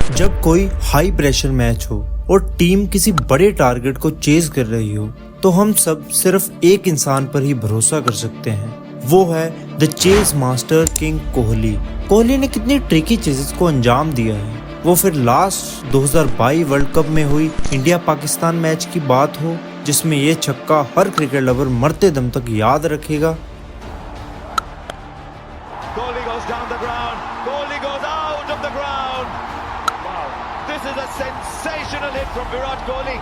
जब कोई high pressure match हो और टीम किसी बड़े टारगेट को चेज कर रही हो तो हम सब सिर्फ एक इंसान पर ही भरोसा कर सकते हैं। वो है the chase master king Kohli. Kohli ने कितनी ट्रिकी चेजेस को अंजाम दिया है, वो फिर लास्ट 2022 वर्ल्ड कप में हुई इंडिया पाकिस्तान मैच की बात हो जिसमें ये छक्का हर क्रिकेट लवर मरते दम तक याद रखेगा। Kohli goes down the ground. Kohli goes out of the ground. Wow, this is a sensational hit from Virat Kohli.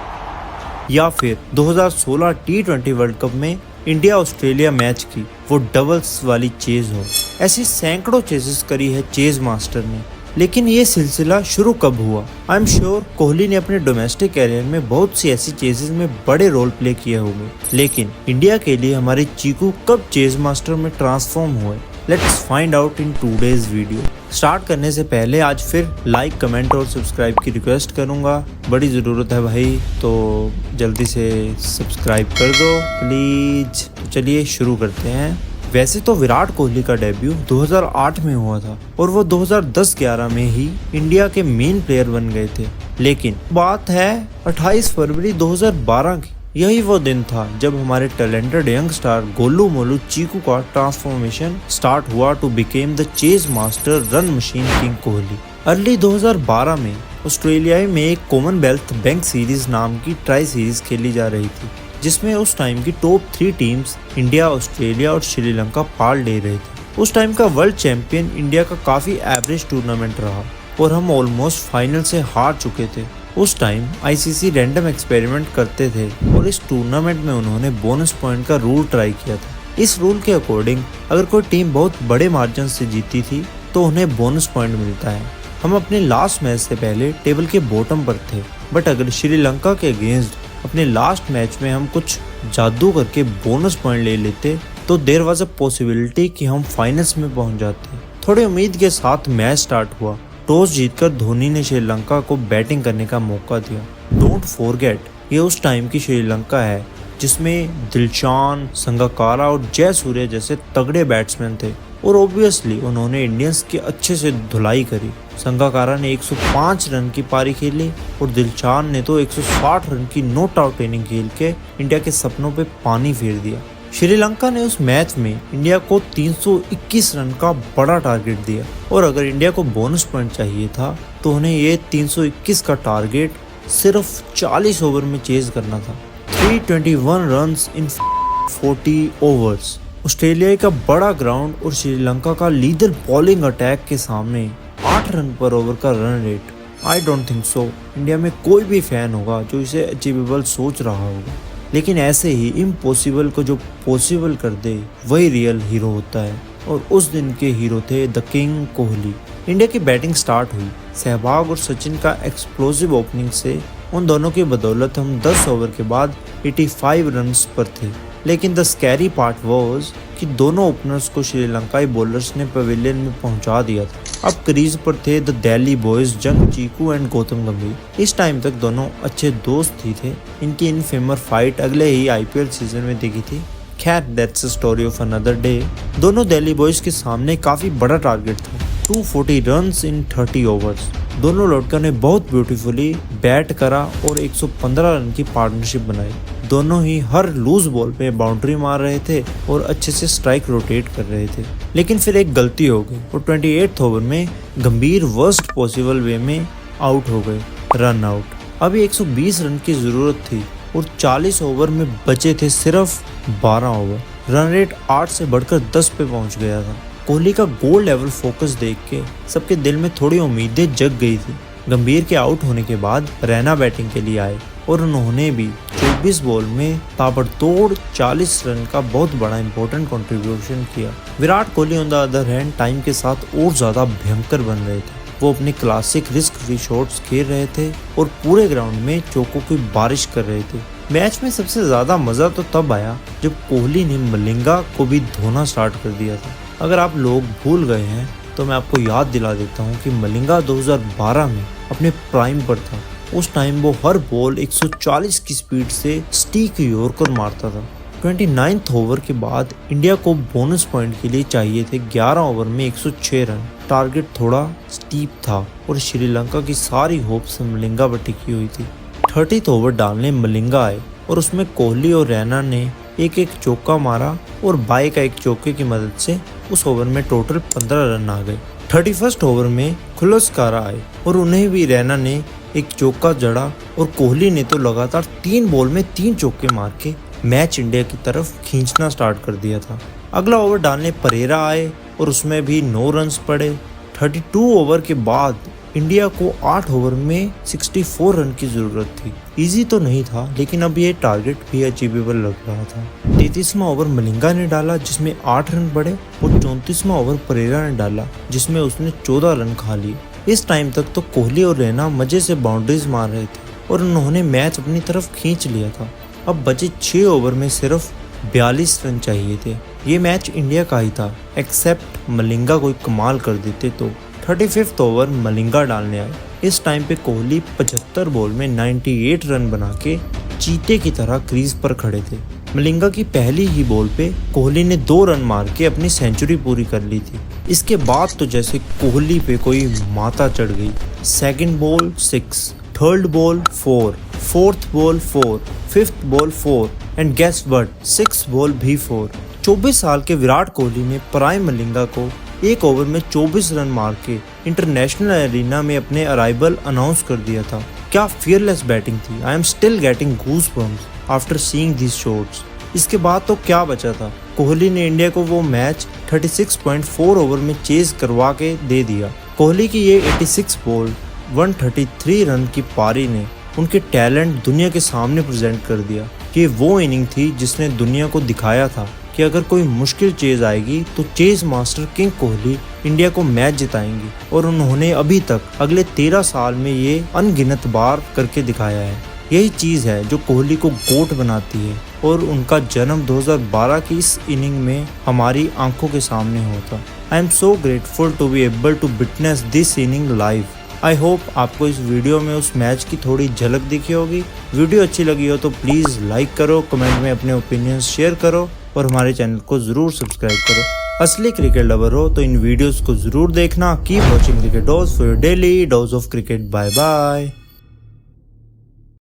या फिर 2016 T20 वर्ल्ड कप में इंडिया ऑस्ट्रेलिया मैच की वो डबल्स वाली चेज हो। ऐसी सैकड़ों चेजेस करी है चेज मास्टर ने। लेकिन ये सिलसिला शुरू कब हुआ? आई एम श्योर कोहली ने अपने डोमेस्टिक कैरियर में बहुत सी ऐसी चेजेस में बड़े रोल प्ले किए होंगे, लेकिन इंडिया के लिए हमारे चीकू कब चेज मास्टर में ट्रांसफॉर्म हुए? Let's find out in today's video. Start करने से पहले आज फिर लाइक, कमेंट और सब्सक्राइब की रिक्वेस्ट करूंगा, बड़ी ज़रूरत है भाई, तो जल्दी से सब्सक्राइब कर दो प्लीज। तो चलिए शुरू करते हैं। वैसे तो विराट कोहली का डेब्यू 2008 में हुआ था और वो 2010-11 में ही इंडिया के मेन प्लेयर बन गए थे, लेकिन बात है 28 फरवरी 2012 की। यही वो दिन था जब हमारे talented young star Golu Molu Chiku का ट्रांसफॉर्मेशन स्टार्ट हुआ to became the chase master run machine king Kohli. Early 2012 में ऑस्ट्रेलिया में एक कॉमनवेल्थ बैंक सीरीज नाम की ट्राई सीरीज खेली जा रही थी, जिसमें उस टाइम की टॉप 3 टीम्स इंडिया, ऑस्ट्रेलिया और श्रीलंका पार्ट ले रहे थे। उस टाइम का वर्ल्ड चैंपियन इंडिया का काफ़ी एवरेज टूर्नामेंट रहा और हम ऑलमोस्ट फाइनल से हार चुके थे। उस टाइम आईसीसी रैंडम एक्सपेरिमेंट करते थे और इस टूर्नामेंट में उन्होंने बोनस पॉइंट का रूल ट्राई किया था। इस रूल के अकॉर्डिंग अगर कोई टीम बहुत बड़े मार्जिन से जीती थी तो उन्हें बोनस पॉइंट मिलता है। हम अपने लास्ट मैच से पहले टेबल के बॉटम पर थे, बट अगर श्रीलंका के अगेंस्ट अपने लास्ट मैच में हम कुछ जादू करके बोनस पॉइंट ले लेते तो देयर वाज अ पॉसिबिलिटी कि हम फाइनल्स में पहुंच जाते। थोड़ी उम्मीद के साथ मैच स्टार्ट हुआ। टॉस जीतकर धोनी ने श्रीलंका को बैटिंग करने का मौका दिया। डोंट फॉरगेट, ये उस टाइम की श्रीलंका है जिसमें दिलशान, संगकारा और जयसूर्या जैसे तगड़े बैट्समैन थे और ऑब्वियसली उन्होंने इंडियंस की अच्छे से धुलाई करी। संगकारा ने 105 रन की पारी खेली और दिलशान ने तो 160 रन की नॉट आउट इनिंग खेल के इंडिया के सपनों पे पानी फेर दिया। श्रीलंका ने उस मैच में इंडिया को 321 रन का बड़ा टारगेट दिया और अगर इंडिया को बोनस पॉइंट चाहिए था तो उन्हें ये 321 का टारगेट सिर्फ 40 ओवर में चेज करना था। 321 रन्स इन 40 ओवर्स। ऑस्ट्रेलिया का बड़ा ग्राउंड और श्रीलंका का लीडर बॉलिंग अटैक के सामने 8 रन पर ओवर का run rate. I don't think so India में कोई भी फैन होगा जो इसे अचीवेबल सोच रहा होगा, लेकिन ऐसे ही इम्पॉसिबल को जो पॉसिबल कर दे वही रियल हीरो होता है और उस दिन के हीरो थे द किंग कोहली। इंडिया की बैटिंग स्टार्ट हुई। सहवाग और सचिन का एक्सप्लोसिव ओपनिंग से उन दोनों की बदौलत हम 10 ओवर के बाद 85 रन्स पर थे, लेकिन द स्कैरी पार्ट वाज कि दोनों ओपनर्स को श्रीलंकाई बॉलर्स ने पवेलियन में पहुंचा दिया था। अब क्रीज पर थे द दिल्ली बॉयज जंग चीकू एंड गौतम गंभीर। इस टाइम तक दोनों अच्छे दोस्त ही थे। इनकी इनफेमस फाइट अगले ही आईपीएल सीजन में देखी थी। खैर that's a story of another day. दोनों दिल्ली बॉयज के सामने काफी बड़ा टारगेट था, 240 रन्स इन 30 ओवर्स। दोनों लड़कों ने बहुत ब्यूटीफुली बैट करा और 115 रन की पार्टनरशिप बनाई। दोनों ही हर लूज बॉल पे बाउंड्री मार रहे थे और अच्छे से स्ट्राइक रोटेट कर रहे थे, लेकिन फिर एक गलती हो गई और 28th ओवर में गंभीर वर्स्ट पॉसिबल वे में आउट हो गए, रन आउट। अभी 120 रन की जरूरत थी और 40 ओवर में बचे थे सिर्फ 12 ओवर। रन रेट 8 से बढ़कर 10 पे पहुंच गया था। कोहली का गोल लेवल फोकस देख के सबके दिल में थोड़ी उम्मीदें जग गई थी। गंभीर के आउट होने के बाद रैना बैटिंग के लिए आए और उन्होंने भी 24 बॉल में ताबड़तोड़ 40 रन का बहुत बड़ा इंपॉर्टेंट कंट्रीब्यूशन किया। Virat Kohli on the other hand time के साथ और ज्यादा भयंकर बन रहे थे। वो अपने क्लासिक रिस्क फ्री शॉट्स खेल रहे थे और पूरे ग्राउंड में चौकों की बारिश कर रहे थे। मैच में सबसे ज्यादा मजा तो तब आया जब कोहली ने मलिंगा को भी धोना स्टार्ट कर दिया था। अगर आप लोग भूल गए हैं तो मैं आपको याद दिला देता हूँ कि मलिंगा 2012 में अपने प्राइम पर था। उस टाइम वो हर बॉल 140 की स्पीड से स्टीक यॉर्कर मारता था। 29th ओवर के बाद इंडिया को बोनस पॉइंट के लिए चाहिए थे 11 ओवर में 106 रन। टारगेट थोड़ा स्टीप था और श्रीलंका की सारी होप्स मलिंगा पर टिकी हुई थी। 30th ओवर डालने मलिंगा आए और उसमें कोहली और रैना ने एक चौका मारा और बाई का एक चौके की मदद से उस ओवर में टोटल 15 रन आ गए। 31st ओवर में खुलस्कारा आए और उन्हें भी रैना ने एक चौका जड़ा और कोहली ने तो लगातार 3 बॉल में 3 चौके मार के मैच इंडिया की तरफ खींचना स्टार्ट कर दिया था। अगला ओवर डालने परेरा आए और उसमें भी 9 रन्स पड़े। 32 ओवर के बाद इंडिया को 8 ओवर में 64 रन की जरूरत थी। इजी तो नहीं था लेकिन अब ये टारगेट भी अचीवेबल लग रहा था। 33वां ओवर मलिंगा ने डाला जिसमें 8 रन पड़े और 34वां ओवर परेरा ने डाला जिसमें उसने 14 रन खा लिए। इस टाइम तक तो कोहली और रैना मजे से बाउंड्रीज मार रहे थे और उन्होंने मैच अपनी तरफ खींच लिया था। अब बचे 6 ओवर में सिर्फ 42 रन चाहिए थे। ये मैच इंडिया का ही था एक्सेप्ट मलिंगा कोई कमाल कर देते तो। 35th ओवर मलिंगा डालने आए। इस टाइम पे कोहली 75 बॉल में 98 रन बना के चीते की तरह क्रीज पर खड़े थे। मलिंगा की पहली ही बॉल पे कोहली ने 2 रन मार के अपनी सेंचुरी पूरी कर ली थी। इसके बाद तो जैसे कोहली पे कोई माता चढ़ गई। Second ball 6, third ball 4, fourth ball 4, fifth ball 4 and guess what 6th ball भी 4। 24 साल के विराट कोहली ने प्राइम मलिंगा को एक ओवर में 24 रन मार के इंटरनेशनल एरिना में अपने अराइवल अनाउंस कर दिया था। क्या फियरलेस बैटिंग थी। I am still getting goosebumps after seeing these shots. इसके बाद तो क्या बचा था। कोहली ने इंडिया को वो मैच 36.4 ओवर में चेज करवा के दे दिया। कोहली की ये 86 बॉल 133 रन की पारी ने उनके टैलेंट दुनिया के सामने प्रेजेंट कर दिया। ये वो इनिंग थी जिसने दुनिया को दिखाया था कि अगर कोई मुश्किल चेज आएगी तो chase master king Kohli India को मैच जिताएंगे और उन्होंने अभी तक अगले 13 साल में ये अनगिनत बार करके दिखाया है। यही चीज़ है जो कोहली को गोट बनाती है और उनका जन्म 2012 की इस इनिंग में हमारी आंखों के सामने होता। I am so grateful to be able to witness this inning live. I hope आपको इस वीडियो में उस मैच की थोड़ी झलक दिखी होगी। वीडियो अच्छी लगी हो तो प्लीज़ लाइक करो, कमेंट में अपने ओपिनियंस शेयर करो और हमारे चैनल को ज़रूर सब्सक्राइब करो। असली क्रिकेट लवर हो तो इन वीडियोस को ज़रूर देखना। Keep watching cricket dose for your daily dose of cricket. Bye bye.